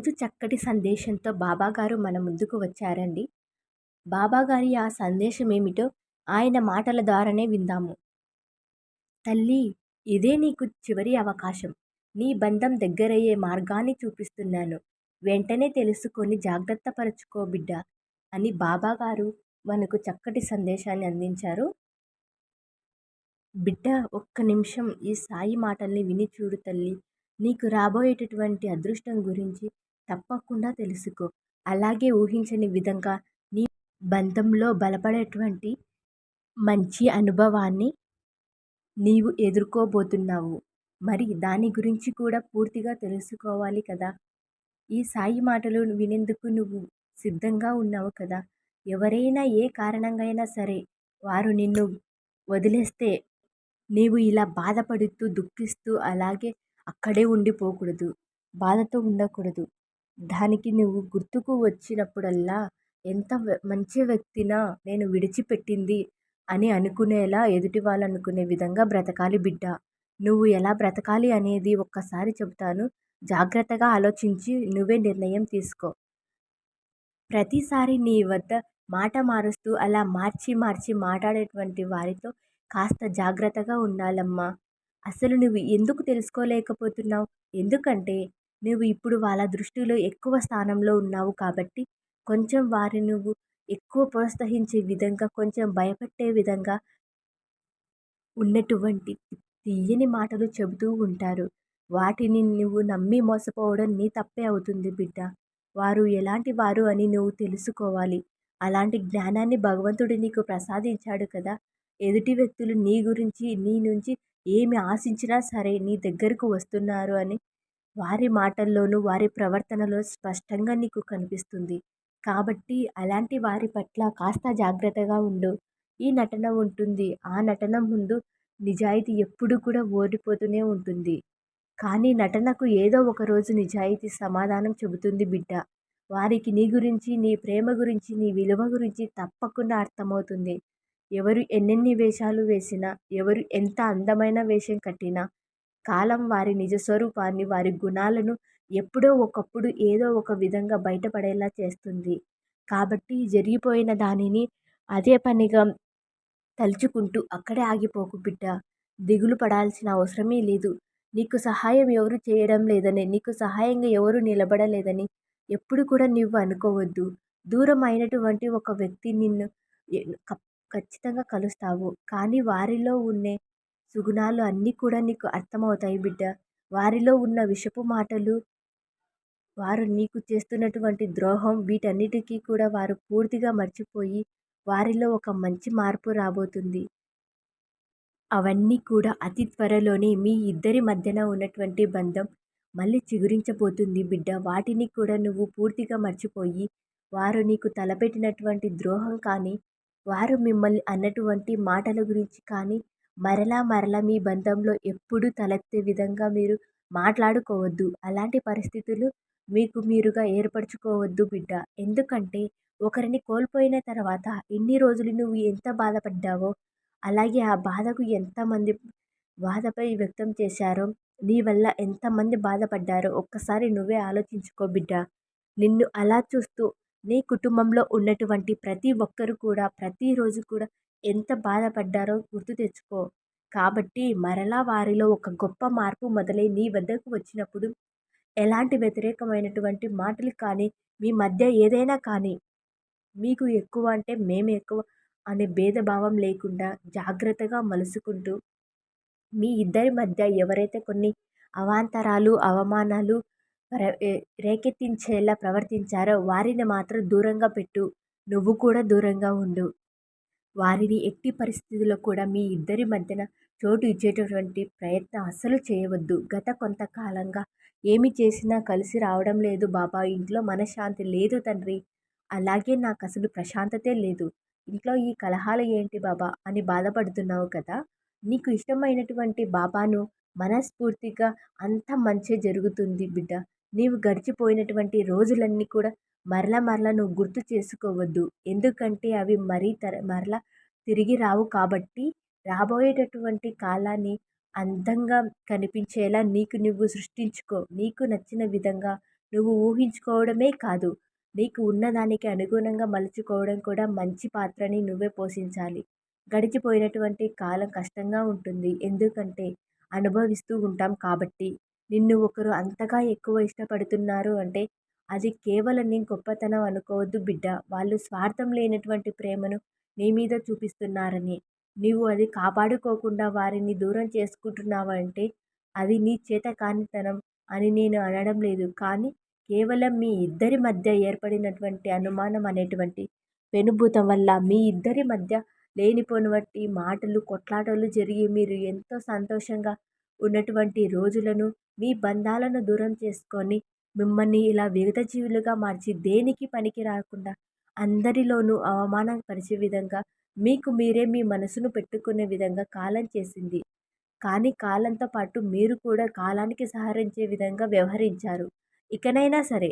ఈరోజు చక్కటి సందేశంతో బాబాగారు మన ముందుకు వచ్చారండి. బాబాగారి ఆ సందేశం ఏమిటో ఆయన మాటల ద్వారానే విందాము. తల్లి, ఇదే నీకు చివరి అవకాశం. నీ బంధం దగ్గరయ్యే మార్గాన్ని చూపిస్తున్నాను. వెంటనే తెలుసుకొని జాగ్రత్త పరుచుకో బిడ్డ అని బాబాగారు మనకు చక్కటి సందేశాన్ని అందించారు. బిడ్డ, ఒక్క నిమిషం ఈ సాయి మాటల్ని విని చూడు తల్లి. నీకు రాబోయేటటువంటి అదృష్టం గురించి తప్పకుండా తెలుసుకో. అలాగే ఊహించని విధంగా నీ బంధంలో బలపడేటువంటి మంచి అనుభవాన్ని నీవు ఎదుర్కోబోతున్నావు. మరి దాని గురించి కూడా పూర్తిగా తెలుసుకోవాలి కదా. ఈ సాయి మాటలు వినేందుకు నువ్వు సిద్ధంగా ఉన్నావు కదా. ఎవరైనా ఏ కారణంగా అయినా సరే వారు నిన్ను వదిలేస్తే నీవు ఇలా బాధపడుతూ దుఃఖిస్తూ అలాగే అక్కడే ఉండిపోకూడదు. బాధతో ఉండకూడదు. దానికి నువ్వు గుర్తుకు వచ్చినప్పుడల్లా ఎంత మంచి వ్యక్తినా నేను విడిచిపెట్టింది అని అనుకునేలా, ఎదుటి వాళ్ళు అనుకునే విధంగా బ్రతకాలి బిడ్డ. నువ్వు ఎలా బ్రతకాలి అనేది ఒక్కసారి చెబుతాను. జాగ్రత్తగా ఆలోచించి నువ్వే నిర్ణయం తీసుకో. ప్రతిసారి నీ వద్ద మాట మారుస్తూ అలా మార్చి మార్చి మాట్లాడేటువంటి వారితో కాస్త జాగ్రత్తగా ఉండాలమ్మా. అసలు నువ్వు ఎందుకు తెలుసుకోలేకపోతున్నావు? ఎందుకంటే నువ్వు ఇప్పుడు వాళ్ళ దృష్టిలో ఎక్కువ స్థానంలో ఉన్నావు కాబట్టి కొంచెం వారిని నువ్వు ఎక్కువ ప్రోత్సహించే విధంగా, కొంచెం భయపెట్టే విధంగా ఉన్నటువంటి తీయని మాటలు చెబుతూ ఉంటారు. వాటిని నువ్వు నమ్మి మోసపోవడం నీ తప్పే అవుతుంది బిడ్డ. వారు ఎలాంటి వారు అని నువ్వు తెలుసుకోవాలి. అలాంటి జ్ఞానాన్ని భగవంతుడు నీకు ప్రసాదించాడు కదా. ఎదుటి వ్యక్తులు నీ గురించి, నీ నుంచి ఏమి ఆశించినా సరే నీ దగ్గరకు వస్తున్నారు అని వారి మాటల్లోనూ వారి ప్రవర్తనలో స్పష్టంగా నీకు కనిపిస్తుంది. కాబట్టి అలాంటి వారి పట్ల కాస్త జాగ్రత్తగా ఉండు. ఈ నటన ఉంటుంది, ఆ నటన ముందు నిజాయితీ ఎప్పుడు కూడా ఓడిపోతూనే ఉంటుంది. కానీ నటనకు ఏదో ఒకరోజు నిజాయితీ సమాధానం చెబుతుంది బిడ్డ. వారికి నీ గురించి, నీ ప్రేమ గురించి, నీ విలువ గురించి తప్పకుండా అర్థమవుతుంది. ఎవరు ఎన్నెన్ని వేషాలు వేసినా, ఎవరు ఎంత అందమైన వేషం కట్టినా కాలం వారి నిజ స్వరూపాన్ని, వారి గుణాలను ఎప్పుడో ఒకప్పుడు ఏదో ఒక విధంగా బయటపడేలా చేస్తుంది. కాబట్టి జరిగిపోయిన దానిని అదే పనిగా తలుచుకుంటూ అక్కడే ఆగిపోకు బిడ్డ. దిగులు పడాల్సిన అవసరమే లేదు. నీకు సహాయం ఎవరు చేయడం లేదని, నీకు సహాయంగా ఎవరు నిలబడలేదని ఎప్పుడు కూడా నువ్వు అనుకోవద్దు. దూరం అయినటువంటి ఒక వ్యక్తి నిన్ను ఎ- కప్- ఖచ్చితంగా కలుస్తావు. కానీ వారిలో ఉండే సుగుణాలు అన్నీ కూడా నీకు అర్థమవుతాయి బిడ్డ. వారిలో ఉన్న విషపు మాటలు, వారు నీకు చేస్తున్నటువంటి ద్రోహం, వీటన్నిటికీ కూడా వారు పూర్తిగా మర్చిపోయి వారిలో ఒక మంచి మార్పు రాబోతుంది. అవన్నీ కూడా అతి త్వరలోనే మీ ఇద్దరి మధ్యన ఉన్నటువంటి బంధం మళ్ళీ చిగురించబోతుంది బిడ్డ. వాటిని కూడా నువ్వు పూర్తిగా మర్చిపోయి, వారు నీకు తలపెట్టినటువంటి ద్రోహం కానీ, వారు మిమ్మల్ని అన్నటువంటి మాటల గురించి కానీ మరలా మరలా మీ బంధంలో ఎప్పుడూ తలెత్తే విధంగా మీరు మాట్లాడుకోవద్దు. అలాంటి పరిస్థితులు మీకు మీరుగా ఏర్పరచుకోవద్దు బిడ్డ. ఎందుకంటే ఒకరిని కోల్పోయిన తర్వాత ఇన్ని రోజులు నువ్వు ఎంత బాధపడ్డావో, అలాగే ఆ బాధకు ఎంతమంది బాధపై వ్యక్తం చేశారో, నీ వల్ల ఎంతమంది బాధపడ్డారో ఒక్కసారి నువ్వే ఆలోచించుకో బిడ్డ. నిన్ను అలా చూస్తూ నీ కుటుంబంలో ఉన్నటువంటి ప్రతి ఒక్కరు కూడా ప్రతిరోజు కూడా ఎంత బాధపడ్డారో గుర్తు తెచ్చుకో. కాబట్టి మరలా వారిలో ఒక గొప్ప మార్పు మొదలై నీ వద్దకు వచ్చినప్పుడు ఎలాంటి వ్యతిరేకమైనటువంటి మాటలు కానీ, మీ మధ్య ఏదైనా కానీ, మీకు ఎక్కువ అంటే మేము ఎక్కువ అనే భేదభావం లేకుండా జాగ్రత్తగా మలుసుకుంటూ మీ ఇద్దరి మధ్య ఎవరైతే కొన్ని అవాంతరాలు, అవమానాలు రేకెత్తించేలా ప్రవర్తించారో వారిని మాత్రం దూరంగా పెట్టు. నువ్వు కూడా దూరంగా ఉండు. వారిని ఎట్టి పరిస్థితుల్లో కూడా మీ ఇద్దరి మధ్యన చోటు ఇచ్చేటటువంటి ప్రయత్నం అస్సలు చేయవద్దు. గత కొంతకాలంగా ఏమి చేసినా కలిసి రావడం లేదు బాబా. ఇంట్లో మనశ్శాంతి లేదు తండ్రి. అలాగే నాకు అసలు ప్రశాంతతే లేదు. ఇంట్లో ఈ కలహాలు ఏంటి బాబా అని బాధపడుతున్నావు కదా. నీకు ఇష్టమైనటువంటి బాబాను మనస్ఫూర్తిగా అంత మంచి జరుగుతుంది బిడ్డ. నీవు గడిచిపోయినటువంటి రోజులన్నీ కూడా మరల మరల నువ్వు గుర్తు చేసుకోవద్దు. ఎందుకంటే అవి మరలా తిరిగి రావు. కాబట్టి రాబోయేటటువంటి కాలాన్ని అందంగా కనిపించేలా నీకు నువ్వు సృష్టించుకో. నీకు నచ్చిన విధంగా నువ్వు ఊహించుకోవడమే కాదు, నీకు ఉన్నదానికి అనుగుణంగా మలుచుకోవడం కూడా మంచి పాత్రని నువ్వే పోషించాలి. గడిచిపోయినటువంటి కాలం కష్టంగా ఉంటుంది. ఎందుకంటే అనుభవిస్తూ ఉంటాం కాబట్టి. నిన్ను ఒకరు అంతగా ఎక్కువ ఇష్టపడుతున్నారు అంటే అది కేవలం నీ గొప్పతనం అనుకోవద్దు బిడ్డ. వాళ్ళు స్వార్థం లేనటువంటి ప్రేమను నీ మీద చూపిస్తున్నారని. నీవు అది కాపాడుకోకుండా వారిని దూరం చేసుకుంటున్నావంటే అది నీ చేతకానితనం అని నేను అనడం లేదు. కానీ కేవలం మీ ఇద్దరి మధ్య ఏర్పడినటువంటి అనుమానం అనేటువంటి పెనుభూతం వల్ల మీ ఇద్దరి మధ్య లేనిపోనివంటి మాటలు, కొట్లాటలు జరిగి మీరు ఎంతో సంతోషంగా ఉన్నటువంటి రోజులను, మీ బంధాలను దూరం చేసుకొని మిమ్మల్ని ఇలా విగతజీవులుగా మార్చి దేనికి పనికి రాకుండా అందరిలోనూ అవమానపరిచే విధంగా మీకు మీరే మీ మనసును పెట్టుకునే విధంగా కాలం చేసింది. కానీ కాలంతో పాటు మీరు కూడా కాలానికి సహకరించే విధంగా వ్యవహరించారు. ఇకనైనా సరే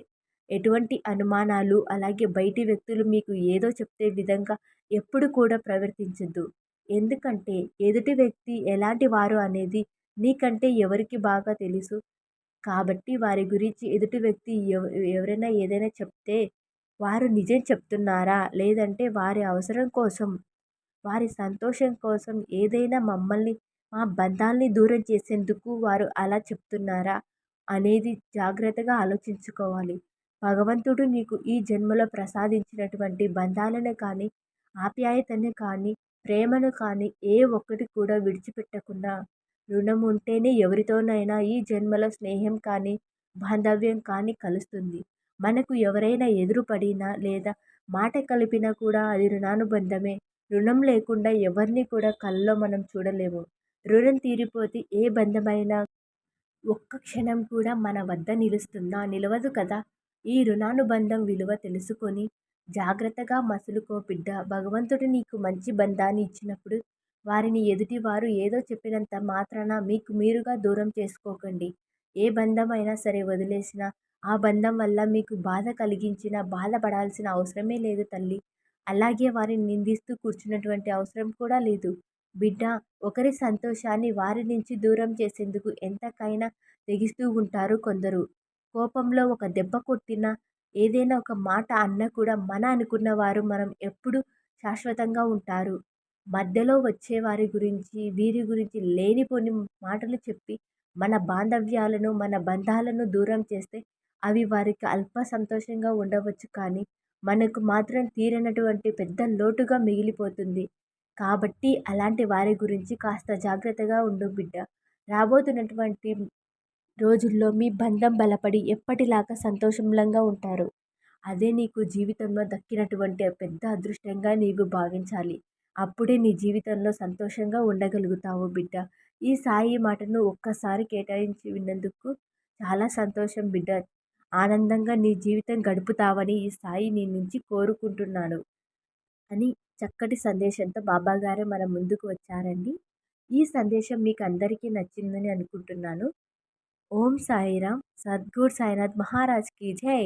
ఎటువంటి అనుమానాలు, అలాగే బయటి వ్యక్తులు మీకు ఏదో చెప్తే విధంగా ఎప్పుడు కూడా ప్రవర్తించొద్దు. ఎందుకంటే ఎదుటి వ్యక్తి ఎలాంటి వారు అనేది నీకంటే ఎవరికి బాగా తెలుసు. కాబట్టి వారి గురించి ఎదుటి వ్యక్తి ఎవరైనా ఏదైనా చెప్తే వారు నిజం చెప్తున్నారా? లేదంటే వారి అవసరం కోసం, వారి సంతోషం కోసం ఏదైనా మమ్మల్ని, మా బంధాల్ని దూరం చేసేందుకు వారు అలా చెప్తున్నారా? అనేది జాగ్రత్తగా ఆలోచించుకోవాలి. భగవంతుడు నీకు ఈ జన్మలో ప్రసాదించినటువంటి బంధాలను కానీ, ఆప్యాయతను కానీ, ప్రేమను కానీ ఏ ఒక్కటి కూడా విడిచిపెట్టకుండా రుణం ఉంటేనే ఎవరితోనైనా ఈ జన్మలో స్నేహం కానీ, బాంధవ్యం కానీ కలుస్తుంది. మనకు ఎవరైనా ఎదురుపడినా లేదా మాట కలిపినా కూడా అది రుణానుబంధమే. రుణం లేకుండా ఎవరిని కూడా కల్లో మనం చూడలేము. రుణం తీరిపోతే ఏ బంధమైనా ఒక్క క్షణం కూడా మన వద్ద నిలుస్తుందా? నిలవదు కదా! ఈ రుణానుబంధం విలువ తెలుసుకొని జాగ్రత్తగా మసులుకో బిడ్డ. భగవంతుడు నీకు మంచి బంధాన్ని ఇచ్చినప్పుడు వారిని ఎదుటివారు ఏదో చెప్పినంత మాత్రాన మీకు మీరుగా దూరం చేసుకోకండి. ఏ బంధమైనా సరే వదిలేసినా, ఆ బంధం వల్ల మీకు బాధ కలిగించినా బాధపడాల్సిన అవసరమే లేదు తల్లి. అలాగే వారిని నిందిస్తూ కూర్చున్నటువంటి అవసరం కూడా లేదు. బిడ్డ, ఒకరి సంతోషాన్ని వారి నుంచి దూరం చేసేందుకు ఎంతకైనా తెగిస్తూ ఉంటారు కొందరు. కోపంలో ఒక దెబ్బ కొట్టినా, ఏదైనా ఒక మాట అన్నా కూడా మన అనుకున్న వారు మనం ఎప్పుడు శాశ్వతంగా ఉంటారు. మధ్యలో వచ్చే వారి గురించి, వీరి గురించి లేనిపోని మాటలు చెప్పి మన బాంధవ్యాలను, మన బంధాలను దూరం చేస్తే అవి వారికి అల్ప సంతోషంగా ఉండవచ్చు కానీ మనకు మాత్రం తీరనటువంటి పెద్ద లోటుగా మిగిలిపోతుంది. కాబట్టి అలాంటి వారి గురించి కాస్త జాగ్రత్తగా ఉండు బిడ్డ. రాబోతున్నటువంటి రోజుల్లో మీ బంధం బలపడి ఎప్పటిలాగా సంతోషంగా ఉంటారు. అదే నీకు జీవితంలో దక్కినటువంటి పెద్ద అదృష్టంగా నీవు భావించాలి. అప్పుడే నీ జీవితంలో సంతోషంగా ఉండగలుగుతావు బిడ్డ. ఈ సాయి మాటను ఒక్కసారి కేటాయించి విన్నందుకు చాలా సంతోషం బిడ్డ. ఆనందంగా నీ జీవితం గడుపుతావని ఈ సాయి నీ నుంచి కోరుకుంటున్నాను అని చక్కటి సందేశంతో బాబాగారు మన ముందుకు వచ్చారండి. ఈ సందేశం మీకు అందరికీ నచ్చిందని అనుకుంటున్నాను. ఓం సాయిరామ్. సద్గురు సాయినాథ్ మహారాజ్ కీ జై.